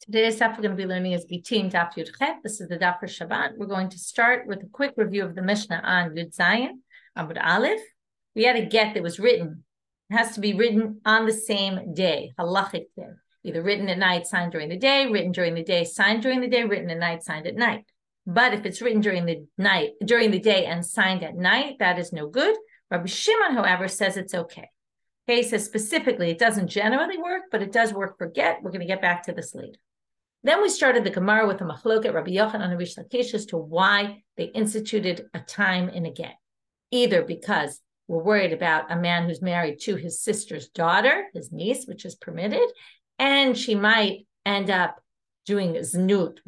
Today's daf we're going to be learning is Gittin daf Yud Chet. This is the daf for Shabbat. We're going to start with a quick review of the Mishnah on Yud Zayin, Amud Aleph. We had a get that was written. It has to be written on the same day, halachic day. Either written at night, signed during the day, written during the day, signed during the day, written at night, signed at night. But if it's written during the day and signed at night, that is no good. Rabbi Shimon, however, says it's okay. Okay, says specifically, it doesn't generally work, but it does work for get. We're going to get back to this later. Then we started the Gemara with a machloket, Rabbi Yochanan and Rish Lakish, as to why they instituted a time in a get. Either because we're worried about a man who's married to his sister's daughter, his niece, which is permitted, and she might end up doing znut,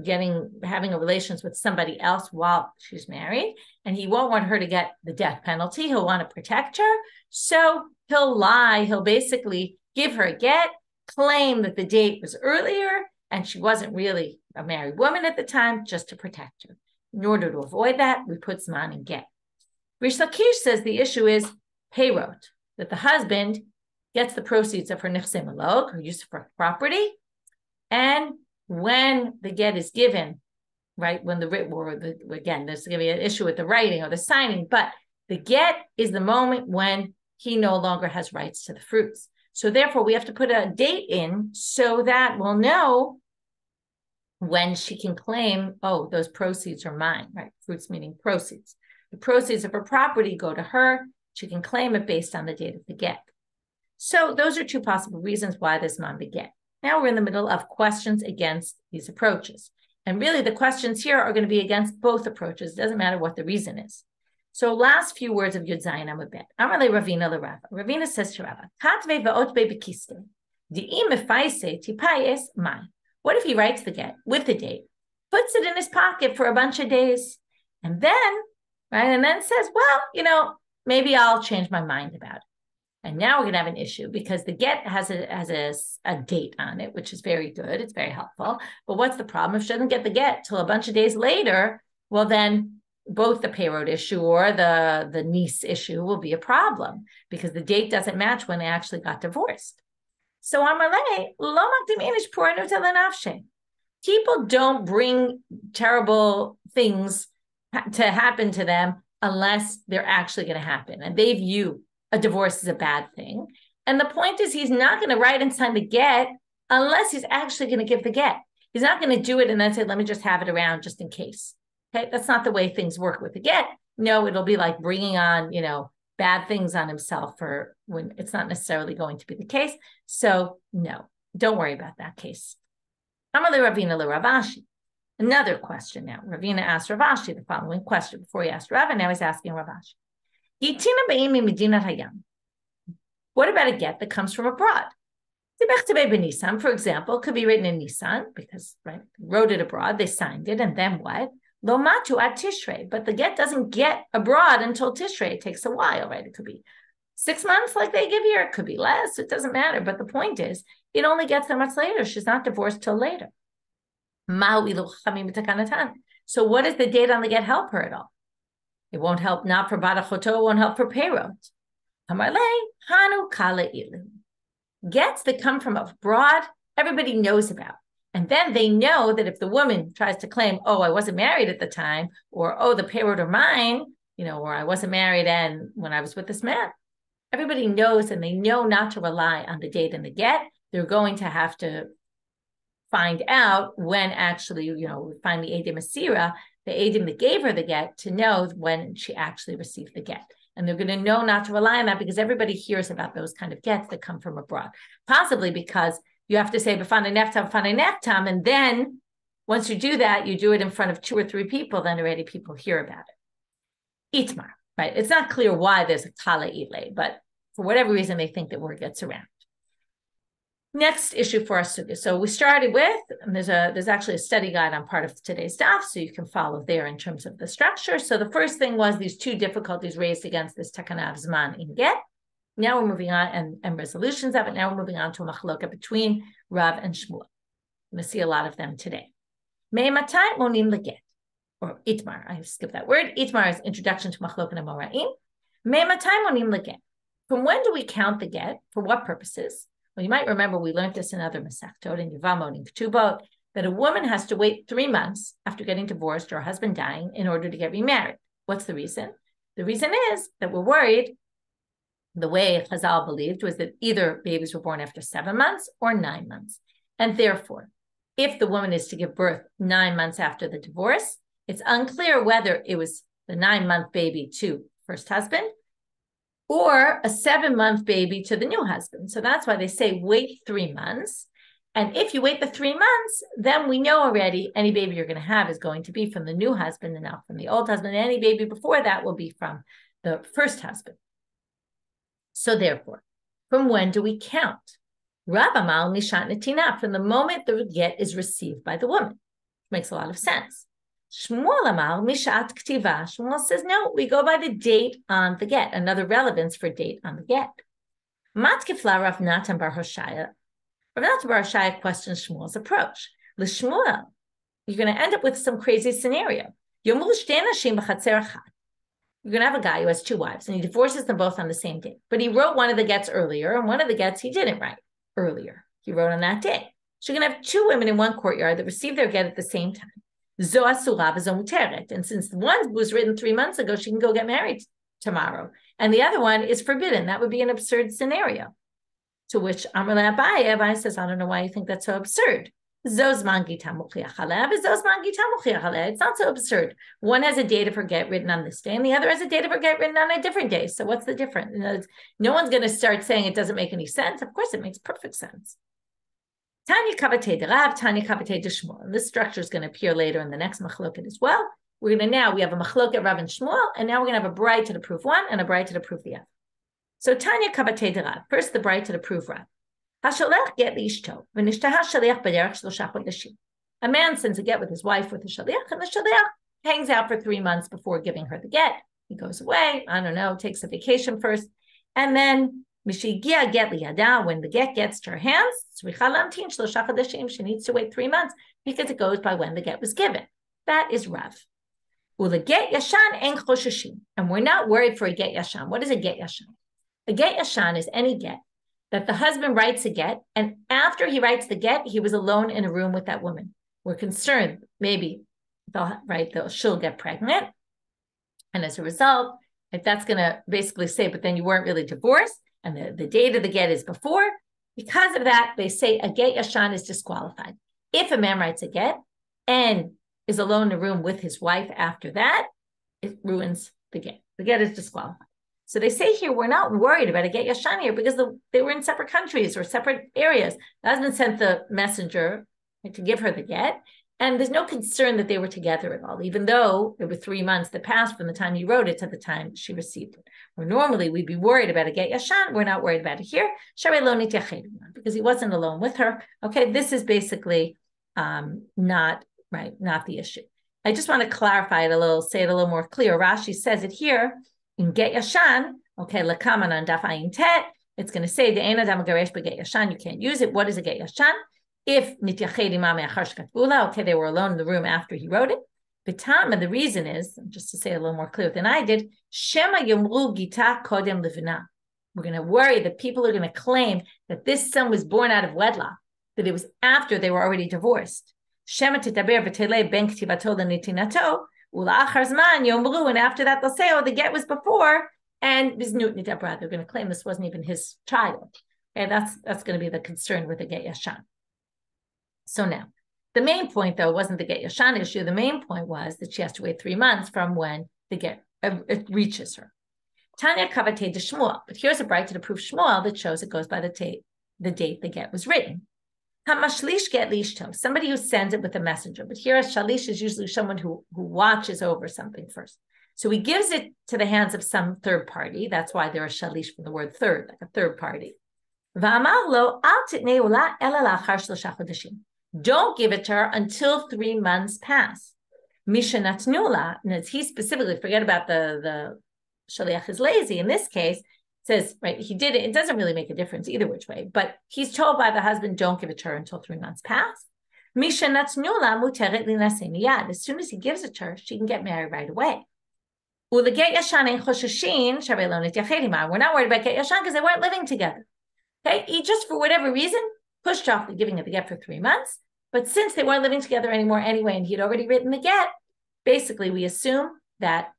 having a relations with somebody else while she's married, and he won't want her to get the death penalty. He'll want to protect her, so he'll lie. He'll basically give her a get, claim that the date was earlier, and she wasn't really a married woman at the time, just to protect her. In order to avoid that, we put zman in get. Rish Lakish says the issue is peyrot, that the husband gets the proceeds of her nichsei malog, her use of her property, and when the get is given, right, when there's going to be an issue with the writing or the signing, but the get is the moment when he no longer has rights to the fruits. So therefore, we have to put a date in so that we'll know when she can claim, oh, those proceeds are mine, right? Fruits meaning proceeds. The proceeds of her property go to her. She can claim it based on the date of the get. So those are two possible reasons why this man beget. Now we're in the middle of questions against these approaches. And really the questions here are going to be against both approaches. It doesn't matter what the reason is. So last few words of Yud Zayin Amud Bet. Amarle Ravina LeRava. Ravina says to Rava, Katve va'otbe bekiste, di'im efaise tipayes mai. What if he writes the get with the date, puts it in his pocket for a bunch of days, and then says, well, maybe I'll change my mind about it. And now we're going to have an issue because the get has a date on it, which is very good. It's very helpful. But what's the problem? If she doesn't get the get till a bunch of days later, well, then both the payroll issue or the niece issue will be a problem because the date doesn't match when they actually got divorced. So people don't bring terrible things to happen to them unless they're actually going to happen. And they view a divorce is a bad thing. And the point is he's not going to write and sign the get unless he's actually going to give the get. He's not going to do it and then say, let me just have it around just in case. Okay, that's not the way things work with the get. No, it'll be like bringing on, bad things on himself for when it's not necessarily going to be the case. So no, don't worry about that case. Amalei Ravina LeRavashi. Another question now. Ravina asked Ravashi the following question before he asked Rav, and now he's asking Ravashi. What about a get that comes from abroad? For example, could be written in Nisan because wrote it abroad, they signed it, and then what? Lo matu at Tishrei, but the get doesn't get abroad until Tishrei. It takes a while, right? It could be 6 months like they give here. It could be less. It doesn't matter. But the point is, it only gets that much later. She's not divorced till later. So what does the date on the get help her at all? It won't help not for Barachoto, it won't help for payroll. Gets that come from abroad, everybody knows about. And then they know that if the woman tries to claim, oh, I wasn't married at the time, or oh, the payroll are mine, or I wasn't married and when I was with this man, everybody knows and they know not to rely on the date in the get. They're going to have to find out when actually, find the Edim Asira, the Edim that gave her the get, to know when she actually received the get. And they're going to know not to rely on that because everybody hears about those kind of gets that come from abroad. Possibly because you have to say, b'fanei nechtam, and then once you do that, you do it in front of 2 or 3 people, then already people hear about it. Itmar, right? It's not clear why there's a kala ile, but for whatever reason, they think that word gets around. Next issue for us. So we started with, and there's actually a study guide on part of today's daf, so you can follow there in terms of the structure. So the first thing was these 2 difficulties raised against this takana of zman in get. Now we're moving on and resolutions of it. Now we're moving on to a machloka between Rav and Shmuel. We're going to see a lot of them today. Me'matai monim leget, or itmar. I skipped that word. Itmar is introduction to machloka and moraim. Me'matai monim leget. From when do we count the get? For what purposes? Well, you might remember we learned this in other Masechtot in Yevamot and Ketubot, that a woman has to wait 3 months after getting divorced or her husband dying in order to get remarried. What's the reason? The reason is that we're worried, the way Chazal believed was that either babies were born after 7 months or 9 months. And therefore, if the woman is to give birth 9 months after the divorce, it's unclear whether it was the 9-month baby to first husband or a 7-month baby to the new husband. So that's why they say wait 3 months. And if you wait the 3 months, then we know already any baby you're going to have is going to be from the new husband and not from the old husband. And any baby before that will be from the first husband. So therefore, from when do we count? Rabbamal nishat netina, from the moment the get is received by the woman. Which makes a lot of sense. Shmuel amal mishat ktiva. Shmuel says, no, we go by the date on the get. Another relevance for date on the get. Matkifla Rav Natan bar Hoshaya. Rav Natan bar Hoshaya questions Shmuel's approach. L'Shmuel, you're going to end up with some crazy scenario. Yomul shtei nashim b'chatzer achad. You're going to have a guy who has 2 wives, and he divorces them both on the same day. But he wrote one of the gets earlier, and one of the gets he didn't write earlier. He wrote on that day. So you're going to have 2 women in one courtyard that receive their get at the same time. Zo asura v'zo muteret. And since one was written 3 months ago, she can go get married tomorrow. And the other one is forbidden. That would be an absurd scenario. To which Amar Abaye says, I don't know why you think that's so absurd. It's not so absurd. One has a date of her get written on this day, and the other has a date of her get written on a different day. So what's the difference? No one's going to start saying it doesn't make any sense. Of course, it makes perfect sense. Tanya Kavatei de Rav, Tanya Kavatei de Shmuel. And this structure is going to appear later in the next machloket as well. We have a machloket Rav and Shmuel, and now we're going to have a braita to prove one and a braita to prove the other. So Tanya Kavatei de Rav. First, the braita to prove Rav. Hashalech get liishto, v'nishtaha shaliach b'derech shlosha chodeshim. A man sends a get with his wife with the shaliach, and the shaliach hangs out for 3 months before giving her the get. He goes away, I don't know, takes a vacation first, and then mishigia get liyada, when the get gets to her hands, tzricha lamtin shlosha chodeshim, she needs to wait 3 months because it goes by when the get was given. That is Rav. Ula get yashan en chosheshim, and we're not worried for a get yashan. What is a get yashan? A get yashan is any get that the husband writes a get, and after he writes the get, he was alone in a room with that woman. We're concerned maybe she'll get pregnant, and as a result, if that's going to basically say, but then you weren't really divorced, and the date of the get is before, because of that, they say a get yashan is disqualified. If a man writes a get and is alone in a room with his wife after that, it ruins the get. The get is disqualified. So they say here, we're not worried about a get yashan here because they were in separate countries or separate areas. The husband sent the messenger to give her the get, and there's no concern that they were together at all, even though there were 3 months that passed from the time he wrote it to the time she received it. Where normally we'd be worried about a get yashan, we're not worried about it here, because he wasn't alone with her. Okay, this is basically not the issue. I just want to clarify it a little, say it a little more clear. Rashi says it here, in get yashan, okay, lakaman on daf ayin tet, it's going to say the ein adam garesh beget yashan. You can't use it. What is a get yashan? If nityached imam achar shkatvula, okay, they were alone in the room after he wrote it. B'tam, and the reason is, just to say it a little more clear than I did, shema yomru gita kodem levina. We're going to worry that people are going to claim that this son was born out of wedlock, that it was after they were already divorced. Shema titaber v'telei ben ktivato lenitinato. And after that, they'll say, oh, the get was before, and they're going to claim this wasn't even his child. And that's going to be the concern with the get yashan. So now, the main point, though, wasn't the get yashan issue. The main point was that she has to wait 3 months from when the get it reaches her. Tanya kavatei de Shmuel. But here's a braita to prove Shmuel that shows it goes by the date the get was written. Hamashlish get lishto, somebody who sends it with a messenger. But here a shalish is usually someone who watches over something first. So he gives it to the hands of some third party. That's why there is shalish from the word third, like a third party. Don't give it to her until 3 months pass. Mishanatnula, and he specifically, forget about the shaliach is lazy. In this case, says, right, he did it. It doesn't really make a difference either which way, but he's told by the husband, don't give it to her until 3 months pass. As soon as he gives it to her, she can get married right away. We're not worried about get yashan because they weren't living together. Okay, he just, for whatever reason, pushed off the giving of the get for 3 months. But since they weren't living together anymore anyway, and he'd already written the get, basically we assume that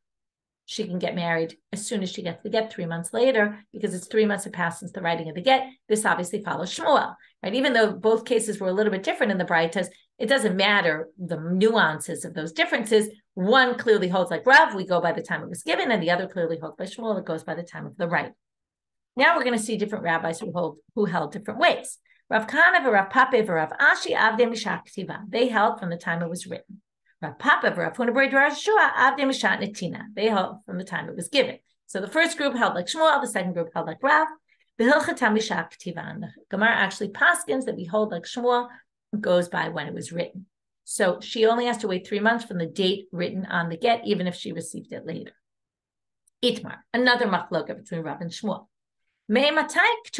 she can get married as soon as she gets the get 3 months later, because it's 3 months have passed since the writing of the get. This obviously follows Shmuel, right? Even though both cases were a little bit different in the Braitas, it doesn't matter the nuances of those differences. One clearly holds like Rav, we go by the time it was given, and the other clearly holds by Shmuel, it goes by the time of the writing. Now we're going to see different rabbis who held different ways. Rav Kana, Rav Papa, Rav Ashi, Avde Mishat Ketiva. They held from the time it was written. Rav Papa, Rav Huna Bar Yeshua, Avde Mishat Netina. They held from the time it was given. So the first group held like Shmuel, the second group held like Rav. Behilchata Mishat Ketiva. The Gemara actually paskins that we hold like Shmuel, goes by when it was written. So she only has to wait 3 months from the date written on the get, even if she received it later. Itmar, another machloka between Rav and Shmuel. This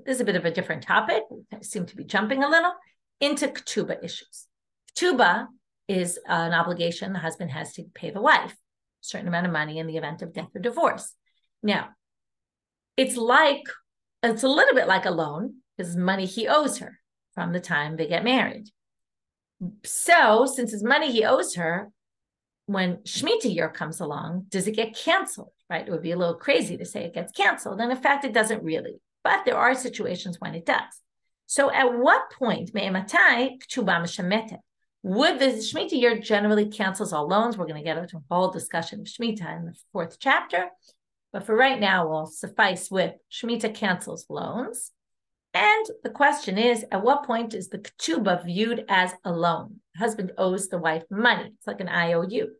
is a bit of a different topic. We seem to be jumping a little into ketuba issues. Ketuba is an obligation the husband has to pay the wife a certain amount of money in the event of death or divorce. Now, it's a little bit like a loan, because money he owes her from the time they get married. So, since it's money he owes her, when shmita year comes along, does it get canceled? Right? It would be a little crazy to say it gets canceled. And in fact, it doesn't really. But there are situations when it does. So at what point, would the shmita year generally cancels all loans? We're going to get into a whole discussion of shmita in the 4th chapter. But for right now, we'll suffice with shmita cancels loans. And the question is, at what point is the ketuba viewed as a loan? The husband owes the wife money. It's like an IOU.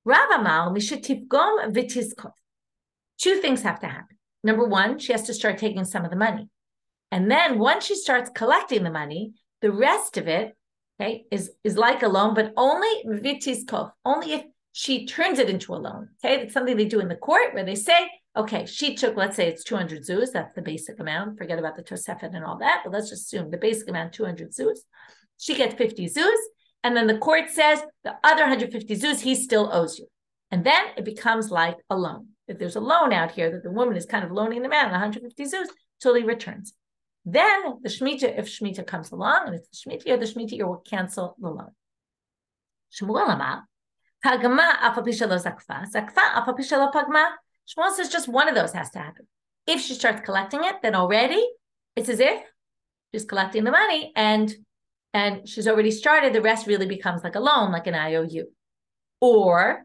Rav Amal, mishetifgom v'tizkov. 2 things have to happen. Number 1, she has to start taking some of the money. And then once she starts collecting the money, the rest of it, okay, is like a loan, but only v'tizkov, only if she turns it into a loan. Okay, it's something they do in the court where they say, okay, she took, let's say it's 200 zuz, that's the basic amount. Forget about the Tosefet and all that, but let's just assume the basic amount, 200 zuz. She gets 50 zuz. And then the court says the other 150 zuz, he still owes you. And then it becomes like a loan. If there's a loan out here that the woman is kind of loaning the man 150 zuz till he returns. Then the shmita, if shmita comes along, and it's the shmita year will cancel the loan. Shmuel Amar, Pagma apapishalo zakfa, zakfa apapishalo pagma. Shmuel says just one of those has to happen. If she starts collecting it, then already it's as if she's collecting the money and she's already started, the rest really becomes like a loan, like an IOU. Or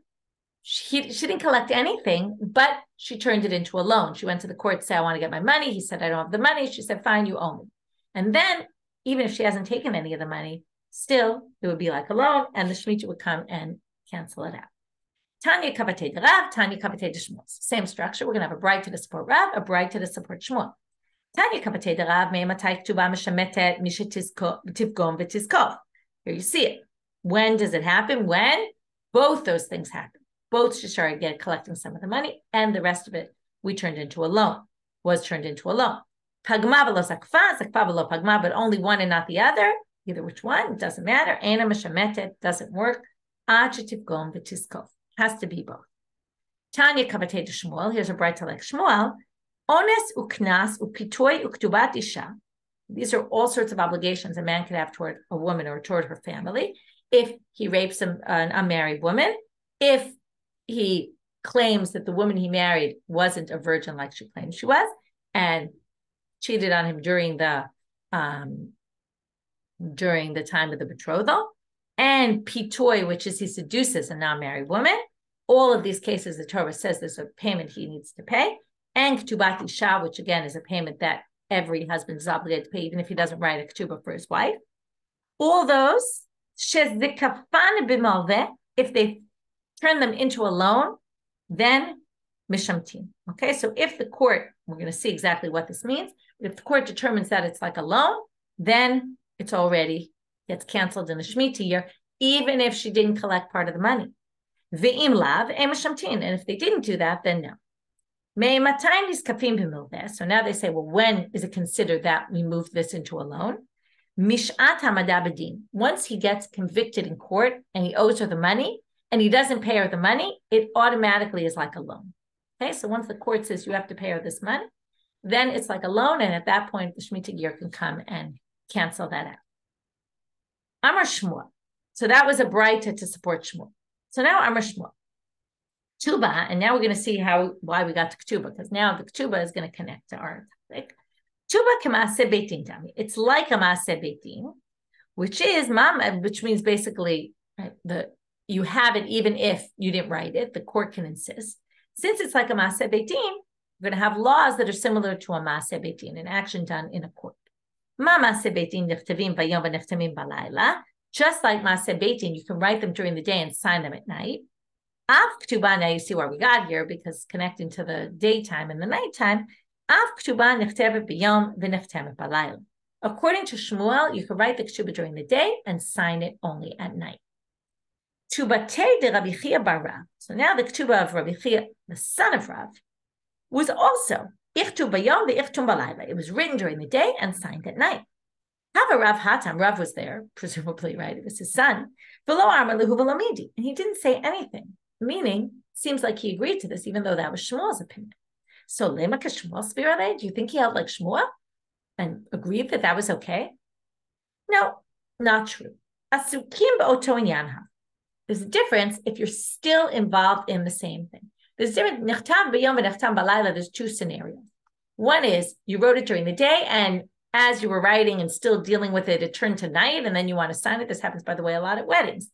she didn't collect anything, but she turned it into a loan. She went to the court to say, I want to get my money. He said, I don't have the money. She said, fine, you owe me. And then, even if she hasn't taken any of the money, still, it would be like a loan, and the shmita would come and cancel it out. Tanya kavatei de Rav, Tanya kavatei de Shmuel. Same structure. We're going to have a bride to support Rav, a bride to support Shmuel. Tanya kavatei de Rav, me'ematai ketuba mishametet mishetivgom v'tizkov. Here you see it. When does it happen? When both those things happen. Both she started collecting some of the money, and the rest of it was turned into a loan. Pagma v'lo zakfa, zakfa v'lo pagma, but only one and not the other. Either which one, it doesn't matter. Ena mishametet doesn't work. Ad shetivgom v'tizkov. Has to be both. Tanya kavatei de Shmuel. Here's a bright to like Shmuel. Ones uknas upitoy uktubat isha. These are all sorts of obligations a man could have toward a woman or toward her family. If he rapes an unmarried woman, if he claims that the woman he married wasn't a virgin like she claimed she was, and cheated on him during the time of the betrothal, and pitoy, which is he seduces a non-married woman. All of these cases, the Torah says there's a payment he needs to pay, and ketubat isha, which again is a payment that every husband is obligated to pay, even if he doesn't write a ketuba for his wife. All those, if they turn them into a loan, then mishamtin. Okay, so if the court, we're going to see exactly what this means, but if the court determines that it's like a loan, then it's already gets canceled in the shmita year, even if she didn't collect part of the money. Ve'im lav mishamtin, and if they didn't do that, then no. So now they say, well, when is it considered that we moved this into a loan? Mishat hamada b'din. Once he gets convicted in court and he owes her the money, and he doesn't pay her the money, it automatically is like a loan. Okay, so once the court says you have to pay her this money, then it's like a loan, and at that point, the shmita year can come and cancel that out. Amar Shmuel. So that was a braita to support Shmuel. So now Amar Shmuel. Ketuba, and now we're going to see why we got to ketuba, because now the ketuba is going to connect to our topic. Ketuba k'maaseh beitin tami. It's like a maaseh beitin, which means basically you have it even if you didn't write it. The court can insist. Since it's like a maaseh beitin, we're going to have laws that are similar to a maaseh beitin, an action done in a court. Ma maaseh beitin nichtavim bayom v'nichtamim balayla. Just like maaseh beitin, you can write them during the day and sign them at night. Av ketuba, now you see where we got here, because connecting to the daytime and the nighttime. Av ketuba nichtevet b'yom v'nichtemet balayla. According to Shmuel, you can write the ketuba during the day and sign it only at night. Ketubate de Rabbi Chia bar Rav. So now the ketuba of Rabbi Chia, the son of Rav, was also ichtu bayom v'ichtum balayla. It was written during the day and signed at night. Hava Rav Hatam, Rav was there, presumably, right? It was his son. V'lo amar lehu v'lo midi, and he didn't say anything. Meaning, seems like he agreed to this, even though that was Shmuel's opinion. So lema k'Shmuel spirale. Do you think he held like Shmuel and agreed that that was okay? No, not true. Asukim b'oto inyanha. There's a difference if you're still involved in the same thing. There's a difference. Nichtam b'yom v'nichtam balayla. There's two scenarios. One is you wrote it during the day, and as you were writing and still dealing with it, it turned to night, and then you want to sign it. This happens, by the way, a lot at weddings.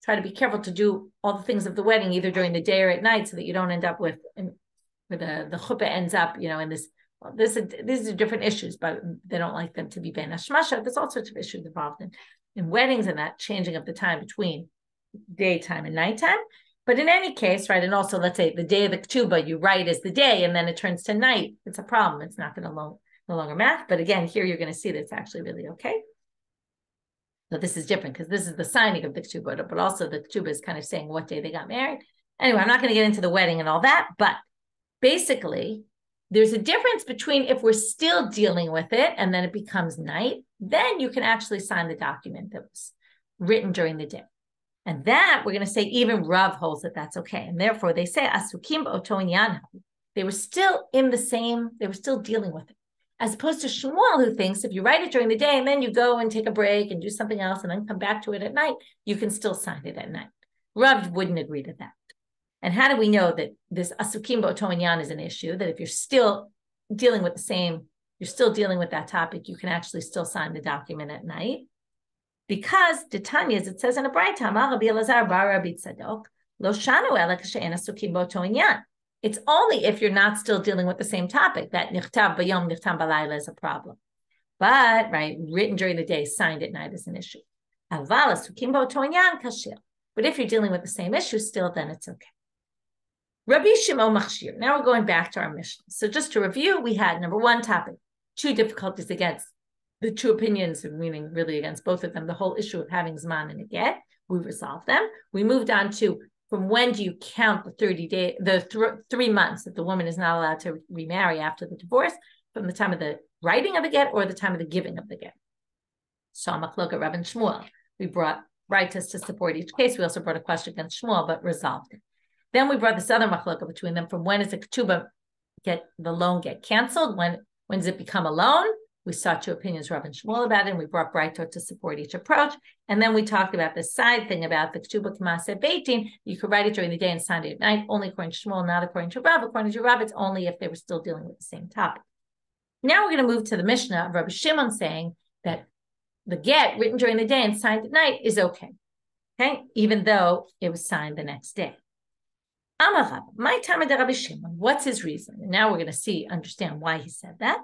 Try to be careful to do all the things of the wedding, either during the day or at night, so that you don't end up with the chuppah ends up, in this. Well, these are different issues, but they don't like them to be ben hashmasha. There's all sorts of issues involved in weddings and that changing of the time between daytime and nighttime. But in any case, right, and also let's say the day of the ketuba, you write as the day, and then it turns to night. It's a problem. It's not going to no longer match. But again, here you're going to see that it's actually really okay. So this is different because this is the signing of the ketuba, but also the ketuba is kind of saying what day they got married. Anyway, I'm not going to get into the wedding and all that, but basically, there's a difference between if we're still dealing with it and then it becomes night, then you can actually sign the document that was written during the day. And that we're going to say even Rav holds that that's okay. And therefore they say, Asukim b'oto inyan. They were still they were still dealing with it. As opposed to Shmuel, who thinks if you write it during the day and then you go and take a break and do something else and then come back to it at night, you can still sign it at night. Rav wouldn't agree to that. And how do we know that this asukim b'oto inyan is an issue, that if you're still dealing with you're still dealing with that topic, you can actually still sign the document at night? Because the Tanya, as it says in a braita, Rabbi Elazar bar Rabbi Tzadok, lo shanu ela k'she'en asukim b'oto inyan. It's only if you're not still dealing with the same topic that nichtav bayom nichtam balayla is a problem. But, right, written during the day, signed at night is an issue. Aval asukim b'oto inyan kashir. But if you're dealing with the same issue still, then it's okay. Rabbi Shimon machshir. Now we're going back to our Mishnah. So just to review, we had number one topic, two difficulties against the two opinions, meaning really against both of them, the whole issue of having zman and a get. We resolved them. We moved on to from when do you count the 3 months that the woman is not allowed to remarry after the divorce, from the time of the writing of the get or the time of the giving of the get. So Machlok at Rav and Shmuel. We brought writers to support each case. We also brought a question against Shmuel, but resolved it. Then we brought this other machlokah between them from when is the ketuba the loan get canceled? When does it become a loan? We saw two opinions, Rav and Shmuel, about it, and we brought Braito to support each approach. And then we talked about this side thing about the ketuba k'maaseh beitin. You could write it during the day and sign it at night, only according to Shmuel, not according to Rav. According to Rav, it's only if they were still dealing with the same topic. Now we're going to move to the Mishnah of Rabbi Shimon saying that the get written during the day and signed at night is okay, even though it was signed the next day. Amar my time of Rabbi Shimon. What's his reason? And now we're going to understand why he said that.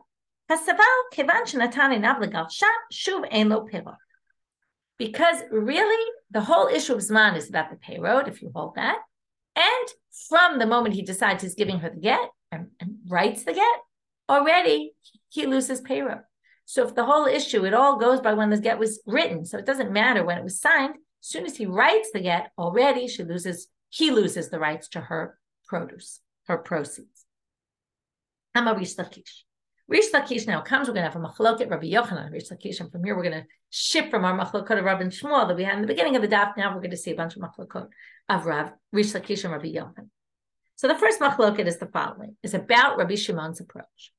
Because really, the whole issue of Zman is about the payroad, if you hold that. And from the moment he decides he's giving her the get and writes the get, already he loses payroad. So if the whole issue, it all goes by when the get was written. So it doesn't matter when it was signed. As soon as he writes the get, already he loses the rights to her produce, her proceeds. Rish Lakish. Rish Lakish now comes, we're going to have a machloket Rabbi Yochanan, Rish Lakish, and from here we're going to shift from our machlokot of Rav and Shmuel that we had in the beginning of the daf. Now we're going to see a bunch of machlokot of Rish Lakish and Rabbi Yochanan. So the first machloket is the following, is about Rabbi Shimon's approach.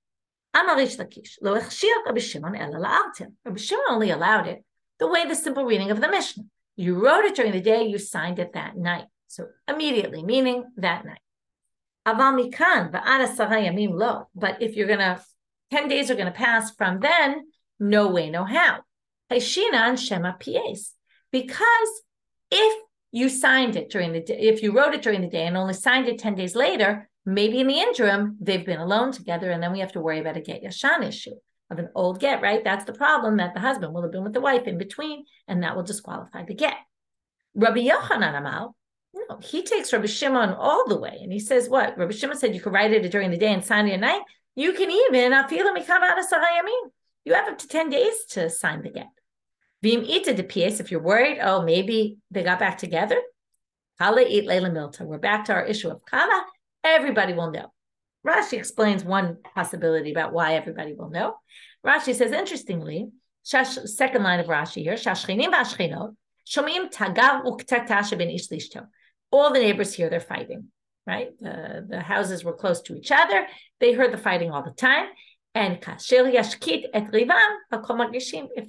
Amar Rish Lakish, lo echshir Rabbi Shimon ela la'artem. Rabbi Shimon only allowed it the simple reading of the Mishnah. You wrote it during the day, you signed it that night. So immediately, meaning that night. But if you're going to, 10 days are going to pass from then, no way, no how. Because if you signed it during the day, if you wrote it during the day and only signed it 10 days later, maybe in the interim, they've been alone together, and then we have to worry about a get yashan issue of an old get, right? That's the problem, that the husband will have been with the wife in between, and that will disqualify the get. Rabbi Yochanan Amal, no, he takes Rabbi Shimon all the way, and he says, what? Rabbi Shimon said you could write it during the day and sign it at night. You can even, you have up to 10 days to sign the get. If you're worried, oh, maybe they got back together, we're back to our issue of kala. Everybody will know. Rashi explains one possibility about why everybody will know. Rashi says, interestingly, second line of Rashi here, all the neighbors hear they're fighting, right? The houses were close to each other. They heard the fighting all the time. And if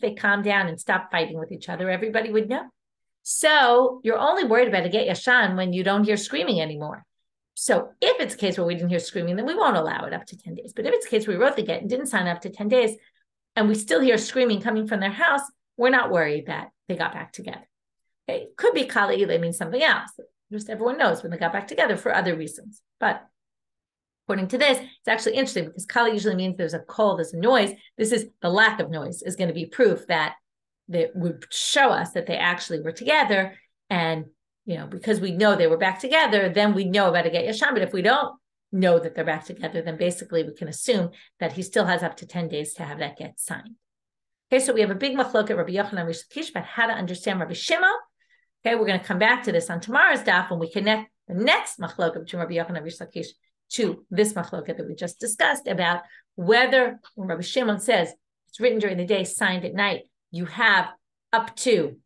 they calm down and stop fighting with each other, everybody would know. So you're only worried about a get yashan when you don't hear screaming anymore. So if it's a case where we didn't hear screaming, then we won't allow it up to 10 days. But if it's a case where we wrote the get and didn't sign up to 10 days, and we still hear screaming coming from their house, we're not worried that they got back together. Okay? It could be kala ilay means something else. Just everyone knows when they got back together for other reasons. But according to this, it's actually interesting because kala usually means there's a call, there's a noise. This is the lack of noise is going to be proof that would show us that they actually were together. And, because we know they were back together, then we know about a get yashan. But if we don't know that they're back together, then basically we can assume that he still has up to 10 days to have that get signed. Okay, so we have a big machlok at Rabbi Yochanan Rish Lakish about how to understand Rabbi Shimon. Okay, we're going to come back to this on tomorrow's daf when we connect the next machlok between Rabbi Yochanan Rish Lakish to this machloket that we just discussed about whether when Rabbi Shimon says it's written during the day, signed at night, you have up to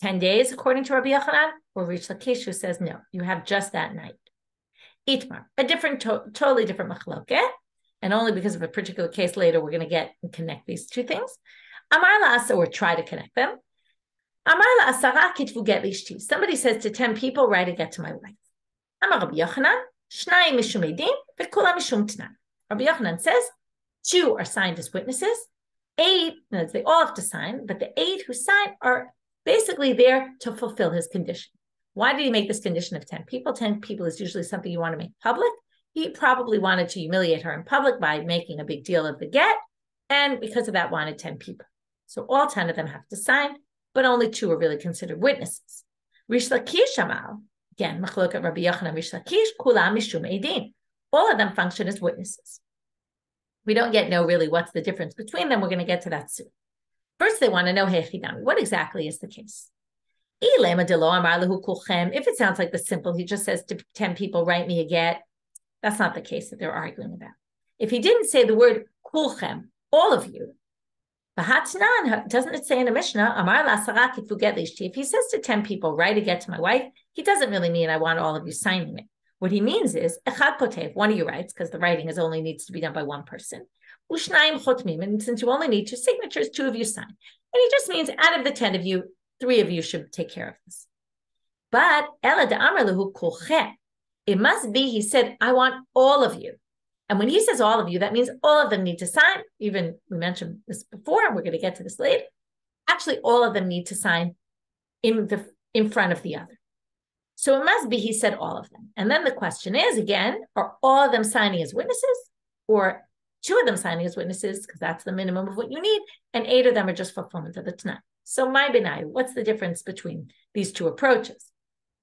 10 days according to Rabbi Yochanan, or Rish Lakish who says no, you have just that night. Itmar, a different, totally different machloket, and only because of a particular case later we're going to get and connect these two things. Amar la'asa, or try to connect them. Amar la'asara kitvu get lishti. Somebody says to 10 people, write a get to my wife. Amar Rabbi Yochanan, Shnai mishum edim, v'kula mishum tnan. Rabbi Yochanan says 2 are signed as witnesses. 8, they all have to sign, but the 8 who sign are basically there to fulfill his condition. Why did he make this condition of 10 people? 10 people is usually something you want to make public. He probably wanted to humiliate her in public by making a big deal of the get, and because of that wanted 10 people. So all 10 of them have to sign, but only 2 are really considered witnesses. Rish Lakish Amal, again, Machloket Rabbi Yochanan Rish Lakish, Kulam Mishum Eidin. All of them function as witnesses. We don't yet know really what's the difference between them. We're going to get to that soon. First, they want to know, what exactly is the case? If it sounds like the simple, he just says to 10 people, write me a get. That's not the case that they're arguing about. If he didn't say the word kulchem, all of you, doesn't it say in the Mishnah, if he says to 10 people, write a get to my wife, he doesn't really mean I want all of you signing it. What he means is, one of you writes, because the writing only needs to be done by one person. And since you only need 2 signatures, 2 of you sign. And he just means out of the 10 of you, 3 of you should take care of this. But it must be, he said, I want all of you. And when he says all of you, that means all of them need to sign. Even we mentioned this before, and we're going to get to this later. Actually, all of them need to sign in front of the other. So it must be, he said all of them. And then the question is, again, are all of them signing as witnesses, or 2 of them signing as witnesses, because that's the minimum of what you need, and 8 of them are just fulfillment of the Tanakh. So my benai, what's the difference between these 2 approaches?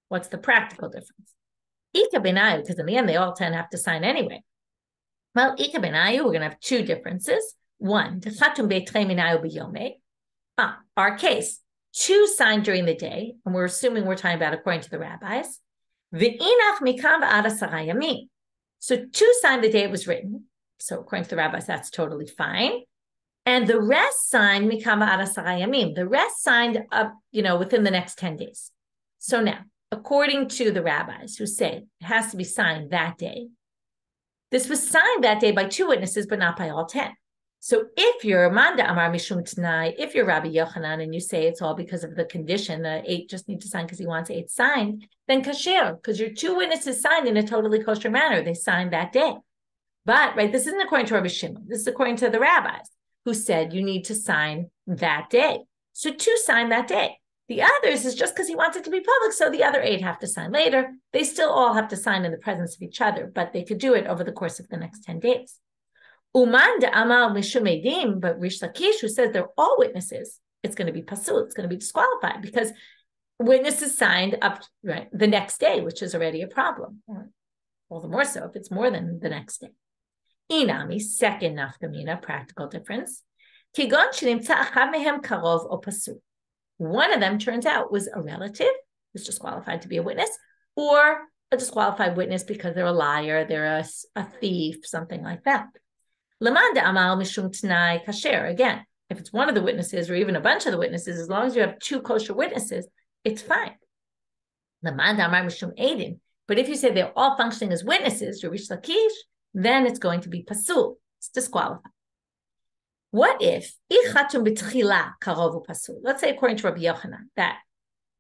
What's the practical difference? Ika benai, because in the end, they all 10 have to sign anyway. Well, Ika benayu, we're going to have 2 differences. One, our case, 2 signed during the day, and we're assuming we're talking about according to the rabbis. So 2 signed the day it was written. So according to the rabbis, that's totally fine. And the rest signed the rest signed up, within the next 10 days. So now, according to the rabbis who say it has to be signed that day, this was signed that day by 2 witnesses, but not by all 10. So if you're Manda Amar Mishum Tanai, if you're Rabbi Yochanan and you say it's all because of the condition, the 8 just need to sign because he wants 8 signed, then kasher, because your 2 witnesses signed in a totally kosher manner. They signed that day. But, right, this isn't according to Rabbi Shimon. This is according to the rabbis who said you need to sign that day. So 2 signed that day. The others is just because he wants it to be public, so the other 8 have to sign later. They still all have to sign in the presence of each other, but they could do it over the course of the next 10 days. Uman de Amal Mishum Edim, but Rish Lakish, who says they're all witnesses, it's going to be pasul, it's going to be disqualified because witnesses signed up right the next day, which is already a problem. All the more so if it's more than the next day. Inami, second nafkamina, practical difference. Kigon shenimtza achad mehem karov o pasul. One of them turns out was a relative who's disqualified to be a witness, or a disqualified witness because they're a liar, they're a thief, something like that. Lamanda amal mishum t'nai kasher. Again, if it's one of the witnesses or even a bunch of the witnesses, as long as you have 2 kosher witnesses, it's fine. Lamanda amar mishum edim. But if you say they're all functioning as witnesses, Rish Lakish, then it's going to be pasul. It's disqualified. What if let's say according to Rabbi Yochanan that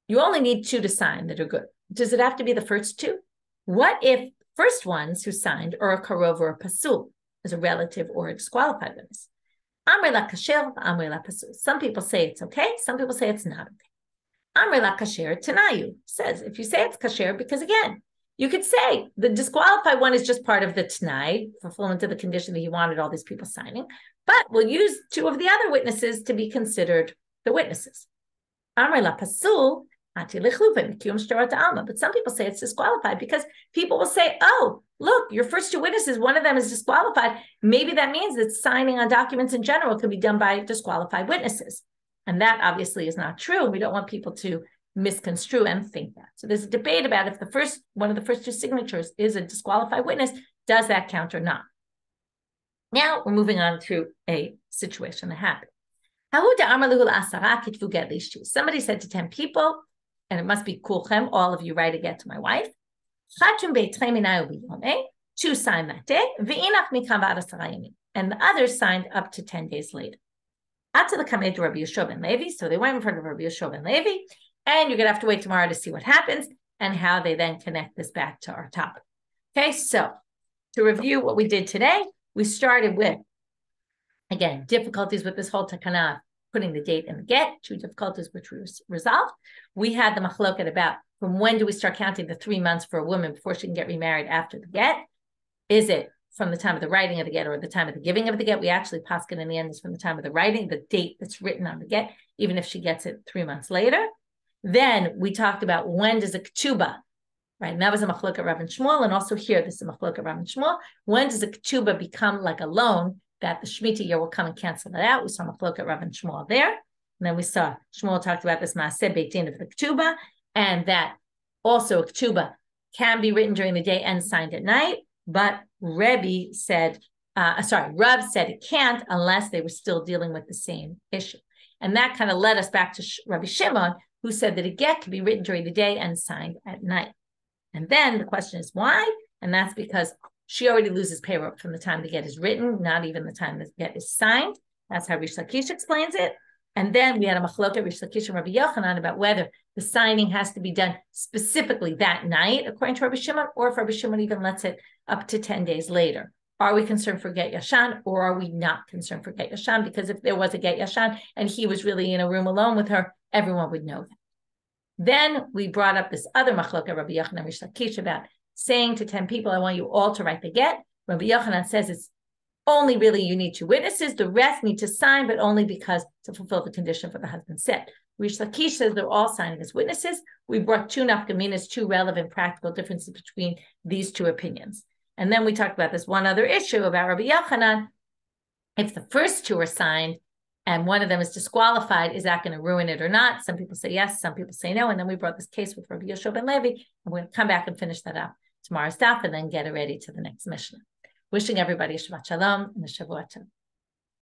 you only need 2 to sign that are good. Does it have to be the first 2? What if first ones who signed are a karov or a pasul, as a relative or a disqualified witness? Amr la kasher, amr la pasul. Some people say it's okay. Some people say it's not okay. Amr la kasher tanayu says if you say it's kasher, because again, you could say the disqualified one is just part of the t'nai, fulfillment of the condition that he wanted all these people signing, but we'll use 2 of the other witnesses to be considered the witnesses. Amr la pasul, but some people say it's disqualified because people will say, oh, look, your first 2 witnesses, one of them is disqualified. Maybe that means that signing on documents in general can be done by disqualified witnesses. And that obviously is not true. We don't want people to misconstrue and think that. So there's a debate about if one of the first 2 signatures is a disqualified witness, does that count or not? Now we're moving on to a situation that happened. Somebody said to 10 people, and it must be kulchem, all of you write a get to my wife. 2 signed that day, and the others signed up to 10 days later. After the Kamed Rabbi Yeshua ben Levi, so they went in front of Rabbi Yeshua ben Levi, and you're going to have to wait tomorrow to see what happens and how they then connect this back to our topic. Okay, so to review what we did today, we started with, again, difficulties with this whole takana, putting the date in the get, 2 difficulties which we resolved. We had the machloket about from when do we start counting the 3 months for a woman before she can get remarried after the get? Is it from the time of the writing of the get or the time of the giving of the get? We actually paskin in the end is from the time of the writing, the date that's written on the get, even if she gets it 3 months later. Then we talked about when does a ketuba, right? And that was a machloket Rabbi Shimon, and also here this is a machloket Rabbi Shimon. When does a ketuba become like a loan that the shmita year will come and cancel it out? We saw machloket Rabbi Shimon there, and then we saw Shmuel talked about this maaseh beit din of the ketuba, and that also a ketuba can be written during the day and signed at night, but Rav said it can't unless they were still dealing with the same issue. And that kind of led us back to Rabbi Shimon, who said that a get can be written during the day and signed at night. And then the question is why? And that's because she already loses payroll from the time the get is written, not even the time the get is signed. That's how Rish Lakish explains it. And then we had a machloket, Rish Lakish and Rabbi Yochanan, about whether the signing has to be done specifically that night, according to Rabbi Shimon, or if Rabbi Shimon even lets it up to 10 days later. Are we concerned for get yashan, or are we not concerned for get yashan? Because if there was a get yashan and he was really in a room alone with her, everyone would know that. Then we brought up this other machloket, Rabbi Yochanan and Rish Lakish, about saying to 10 people, I want you all to write the get. Rabbi Yochanan says it's only really you need 2 witnesses. The rest need to sign, but only because to fulfill the condition for the husband said. Rish Lakish says they're all signing as witnesses. We brought 2 nafkaminas, 2 relevant practical differences between these 2 opinions. And then we talked about this one other issue about Rabbi Yochanan. If the first 2 are signed and one of them is disqualified, is that going to ruin it or not? Some people say yes, some people say no. And then we brought this case with Rabbi Yeshua ben Levi, and we're going to come back and finish that up tomorrow's daf and then get it ready to the next Mishnah. Wishing everybody Shabbat Shalom and a Shavua Tov.